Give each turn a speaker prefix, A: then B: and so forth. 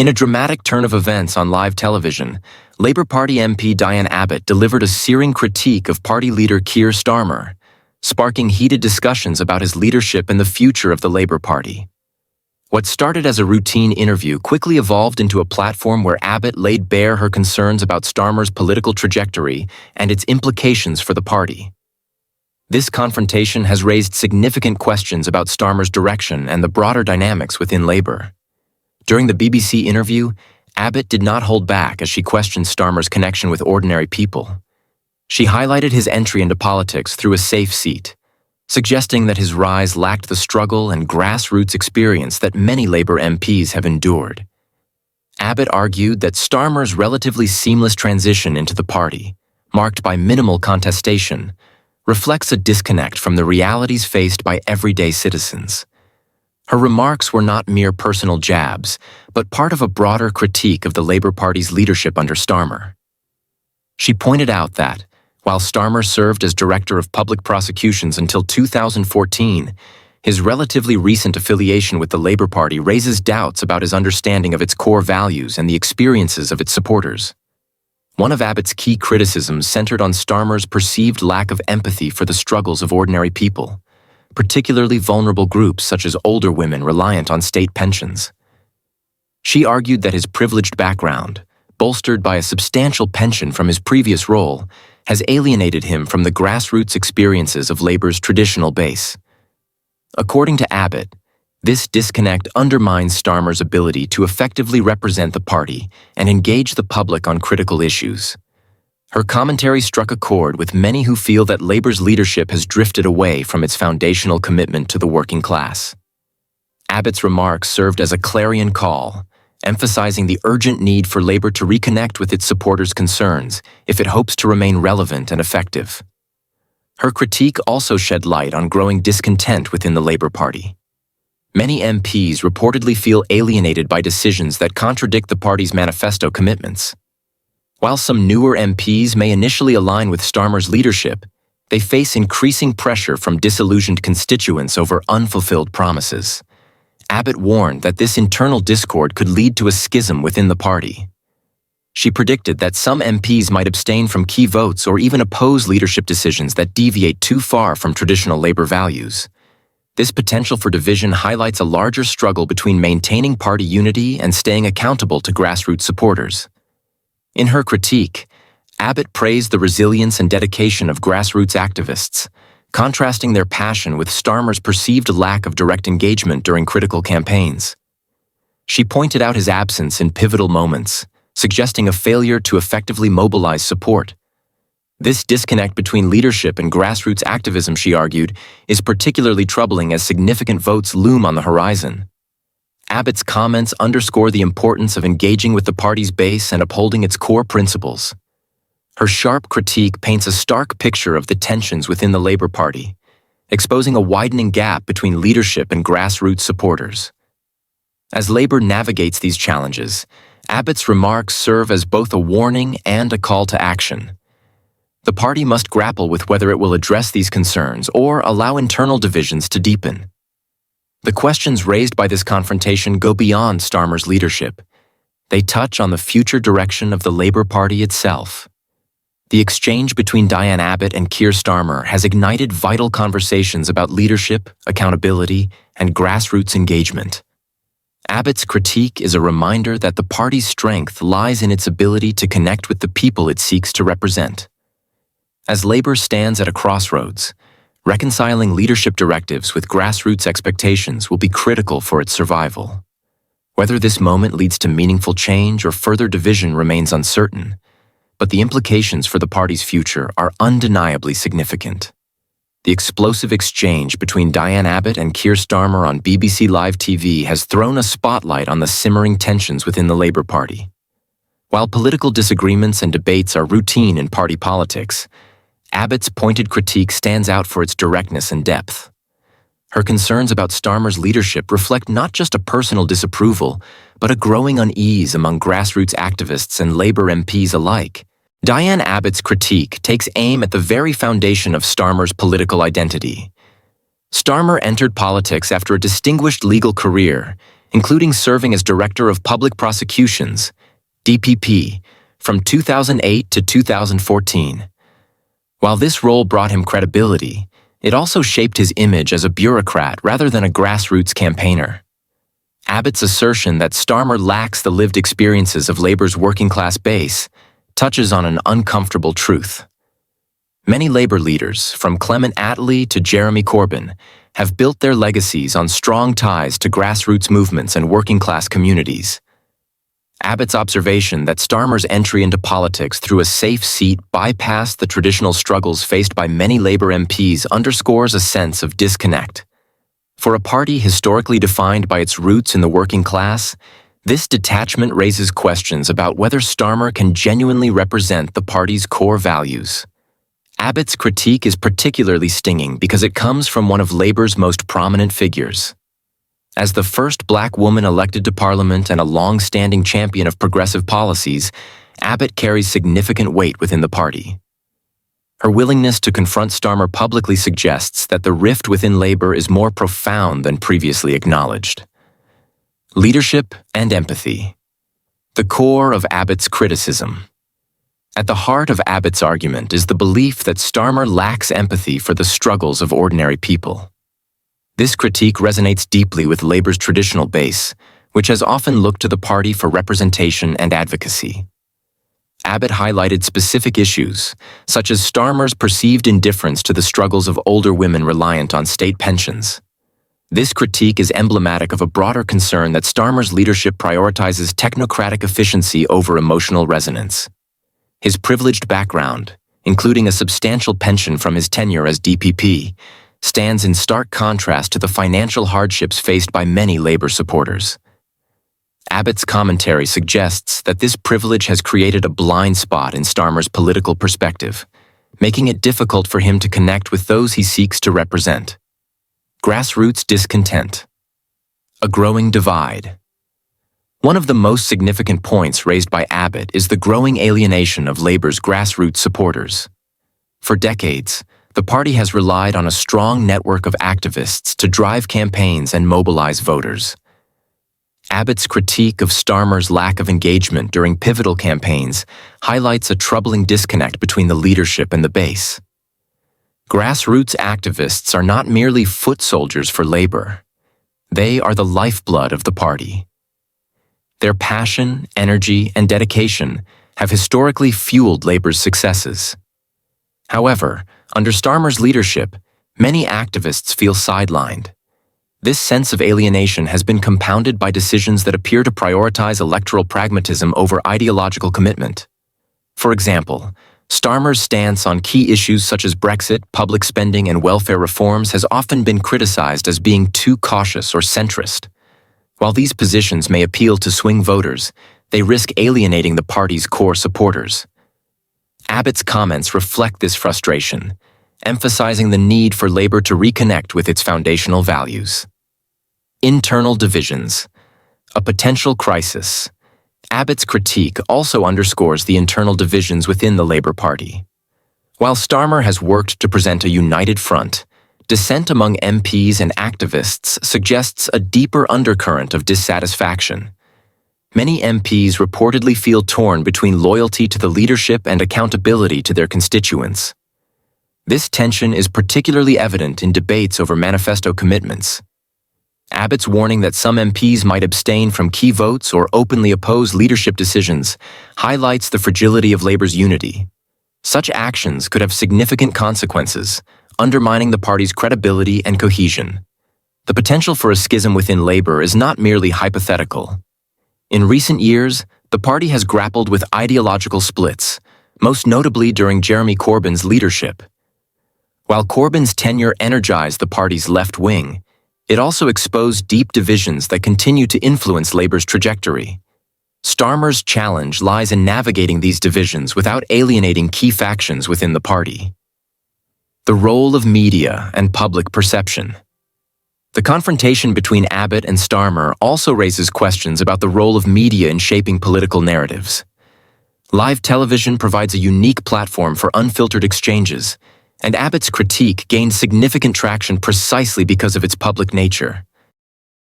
A: In a dramatic turn of events on live television, Labour Party MP Diane Abbott delivered a searing critique of party leader Keir Starmer, sparking heated discussions about his leadership and the future of the Labour Party. What started as a routine interview quickly evolved into a platform where Abbott laid bare her concerns about Starmer's political trajectory and its implications for the party. This confrontation has raised significant questions about Starmer's direction and the broader dynamics within Labour. During the BBC interview, Abbott did not hold back as she questioned Starmer's connection with ordinary people. She highlighted his entry into politics through a safe seat, suggesting that his rise lacked the struggle and grassroots experience that many Labour MPs have endured. Abbott argued that Starmer's relatively seamless transition into the party, marked by minimal contestation, reflects a disconnect from the realities faced by everyday citizens. Her remarks were not mere personal jabs, but part of a broader critique of the Labour Party's leadership under Starmer. She pointed out that, while Starmer served as Director of Public Prosecutions until 2014, his relatively recent affiliation with the Labour Party raises doubts about his understanding of its core values and the experiences of its supporters. One of Abbott's key criticisms centered on Starmer's perceived lack of empathy for the struggles of ordinary people, particularly vulnerable groups such as older women reliant on state pensions. She argued that his privileged background, bolstered by a substantial pension from his previous role, has alienated him from the grassroots experiences of Labour's traditional base. According to Abbott, this disconnect undermines Starmer's ability to effectively represent the party and engage the public on critical issues. Her commentary struck a chord with many who feel that Labour's leadership has drifted away from its foundational commitment to the working class. Abbott's remarks served as a clarion call, emphasizing the urgent need for Labour to reconnect with its supporters' concerns if it hopes to remain relevant and effective. Her critique also shed light on growing discontent within the Labour Party. Many MPs reportedly feel alienated by decisions that contradict the party's manifesto commitments. While some newer MPs may initially align with Starmer's leadership, they face increasing pressure from disillusioned constituents over unfulfilled promises. Abbott warned that this internal discord could lead to a schism within the party. She predicted that some MPs might abstain from key votes or even oppose leadership decisions that deviate too far from traditional Labour values. This potential for division highlights a larger struggle between maintaining party unity and staying accountable to grassroots supporters. In her critique, Abbott praised the resilience and dedication of grassroots activists, contrasting their passion with Starmer's perceived lack of direct engagement during critical campaigns. She pointed out his absence in pivotal moments, suggesting a failure to effectively mobilize support. This disconnect between leadership and grassroots activism, she argued, is particularly troubling as significant votes loom on the horizon. Abbott's comments underscore the importance of engaging with the party's base and upholding its core principles. Her sharp critique paints a stark picture of the tensions within the Labour Party, exposing a widening gap between leadership and grassroots supporters. As Labour navigates these challenges, Abbott's remarks serve as both a warning and a call to action. The party must grapple with whether it will address these concerns or allow internal divisions to deepen. The questions raised by this confrontation go beyond Starmer's leadership. They touch on the future direction of the Labour Party itself. The exchange between Diane Abbott and Keir Starmer has ignited vital conversations about leadership, accountability, and grassroots engagement. Abbott's critique is a reminder that the party's strength lies in its ability to connect with the people it seeks to represent. As Labour stands at a crossroads, reconciling leadership directives with grassroots expectations will be critical for its survival. Whether this moment leads to meaningful change or further division remains uncertain, but the implications for the party's future are undeniably significant. The explosive exchange between Diane Abbott and Keir Starmer on BBC Live TV has thrown a spotlight on the simmering tensions within the Labour Party. While political disagreements and debates are routine in party politics, Abbott's pointed critique stands out for its directness and depth. Her concerns about Starmer's leadership reflect not just a personal disapproval, but a growing unease among grassroots activists and Labour MPs alike. Diane Abbott's critique takes aim at the very foundation of Starmer's political identity. Starmer entered politics after a distinguished legal career, including serving as Director of Public Prosecutions, DPP, from 2008 to 2014. While this role brought him credibility, it also shaped his image as a bureaucrat rather than a grassroots campaigner. Abbott's assertion that Starmer lacks the lived experiences of Labour's working-class base touches on an uncomfortable truth. Many Labour leaders, from Clement Attlee to Jeremy Corbyn, have built their legacies on strong ties to grassroots movements and working-class communities. Abbott's observation that Starmer's entry into politics through a safe seat bypassed the traditional struggles faced by many Labour MPs underscores a sense of disconnect. For a party historically defined by its roots in the working class, this detachment raises questions about whether Starmer can genuinely represent the party's core values. Abbott's critique is particularly stinging because it comes from one of Labour's most prominent figures. As the first black woman elected to Parliament and a long-standing champion of progressive policies, Abbott carries significant weight within the party. Her willingness to confront Starmer publicly suggests that the rift within Labour is more profound than previously acknowledged. Leadership and empathy. The core of Abbott's criticism. At the heart of Abbott's argument is the belief that Starmer lacks empathy for the struggles of ordinary people. This critique resonates deeply with Labour's traditional base, which has often looked to the party for representation and advocacy. Abbott highlighted specific issues, such as Starmer's perceived indifference to the struggles of older women reliant on state pensions. This critique is emblematic of a broader concern that Starmer's leadership prioritizes technocratic efficiency over emotional resonance. His privileged background, including a substantial pension from his tenure as DPP, stands in stark contrast to the financial hardships faced by many Labour supporters. Abbott's commentary suggests that this privilege has created a blind spot in Starmer's political perspective, making it difficult for him to connect with those he seeks to represent. Grassroots discontent. A growing divide. One of the most significant points raised by Abbott is the growing alienation of Labour's grassroots supporters. For decades, the party has relied on a strong network of activists to drive campaigns and mobilize voters. Abbott's critique of Starmer's lack of engagement during pivotal campaigns highlights a troubling disconnect between the leadership and the base. Grassroots activists are not merely foot soldiers for Labour. They are the lifeblood of the party. Their passion, energy, and dedication have historically fueled Labour's successes. However, under Starmer's leadership, many activists feel sidelined. This sense of alienation has been compounded by decisions that appear to prioritize electoral pragmatism over ideological commitment. For example, Starmer's stance on key issues such as Brexit, public spending, and welfare reforms has often been criticized as being too cautious or centrist. While these positions may appeal to swing voters, they risk alienating the party's core supporters. Abbott's comments reflect this frustration, emphasizing the need for Labour to reconnect with its foundational values. Internal divisions. A potential crisis. Abbott's critique also underscores the internal divisions within the Labour Party. While Starmer has worked to present a united front, dissent among MPs and activists suggests a deeper undercurrent of dissatisfaction. Many MPs reportedly feel torn between loyalty to the leadership and accountability to their constituents. This tension is particularly evident in debates over manifesto commitments. Abbott's warning that some MPs might abstain from key votes or openly oppose leadership decisions highlights the fragility of Labour's unity. Such actions could have significant consequences, undermining the party's credibility and cohesion. The potential for a schism within Labour is not merely hypothetical. In recent years, the party has grappled with ideological splits, most notably during Jeremy Corbyn's leadership. While Corbyn's tenure energized the party's left wing, it also exposed deep divisions that continue to influence Labour's trajectory. Starmer's challenge lies in navigating these divisions without alienating key factions within the party. The role of media and public perception. The confrontation between Abbott and Starmer also raises questions about the role of media in shaping political narratives. Live television provides a unique platform for unfiltered exchanges, and Abbott's critique gained significant traction precisely because of its public nature.